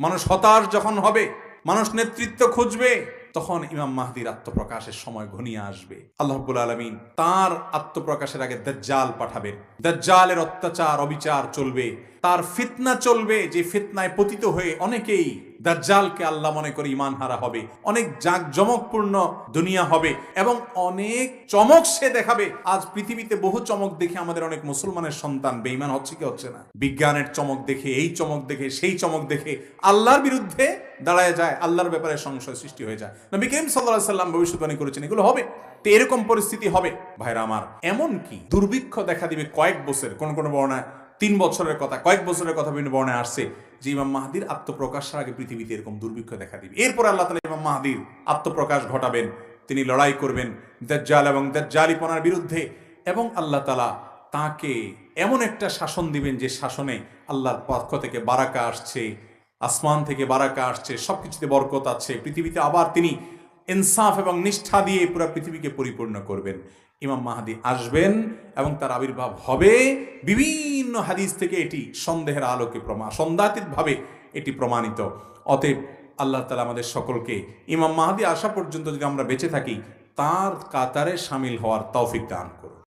মানুষ হতাশ যখন হবে, মানুষ নেতৃত্ব খুঁজবে, তখন ইমাম মাহদির আত্মপ্রকাশের সময় ঘনিয়ে আসবে। আল্লাহ রাব্বুল আলামিন তার আত্মপ্রকাশের আগে দাজ্জাল পাঠাবেন। দাজ্জালের অত্যাচার অবিচার চলবে, তার ফিতনা চলবে, যে ফিতনায় পতিত হয়ে অনেকেই দাজ্জালকে আল্লাহ মনে করে ঈমান হারা হবে। অনেক জাঁকজমকপূর্ণ দুনিয়া হবে এবং অনেক চমক সে দেখাবে। আজ পৃথিবীতে বহু চমক দেখে আমাদের অনেক মুসলমানের সন্তান বেঈমান হচ্ছে কি হচ্ছে না? বিজ্ঞানের চমক দেখে, এই চমক দেখে, সেই চমক দেখে আল্লাহর বিরুদ্ধে দাঁড়ায় যায়, আল্লাহর ব্যাপারে সংশয় সৃষ্টি হয়ে যায়। নবী করিম সাল্লাল্লাহু আলাইহি সাল্লাম ভবিষ্যদ্বাণী করেছেন এগুলো হবে। তো এরকম পরিস্থিতি হবে ভাইরা আমার। এমন কি দুর্ভিক্ষ দেখা দিবে কয়েক বছর, কোন কোন বর্ণায় 3 বছরের কথা, কয়েক বছরের কথা বিভিন্ন বর্ণায় আসছে যে ইমাম মাহদির আত্মপ্রকাশের আগে পৃথিবীতে এরকম দুর্ভিক্ষ দেখা দিবে। এরপর আল্লাহ তাআলা ইমাম মাহদির আত্মপ্রকাশ ঘটাবেন, তিনি লড়াই করবেন দাজ্জাল এবং দাজ্জালিপনার বিরুদ্ধে, এবং আল্লাহ তাআলা তাকে এমন একটা শাসন দিবেন যে শাসনে আল্লাহর পক্ষ থেকে বারাকা আসছে, আসমান থেকে বারাকা আসছে, সবকিছুতে বরকত আছে। পৃথিবীতে আবার তিনি ইনসাফ এবং নিষ্ঠা দিয়ে পুরো পৃথিবীকে পরিপূর্ণ করবেন। ইমাম মাহদী আসবেন এবং তার আবির্ভাব হবে। বিভিন্ন হাদিস থেকে এটি সন্দেহের আলোকে সন্দেহাতীতভাবে এটি প্রমাণিত। অতএব আল্লাহ তাআলা আমাদের সকলকে ইমাম মাহদী আসা পর্যন্ত যদি আমরা বেঁচে থাকি তার কাতারে শামিল হওয়ার তৌফিক দান করুন।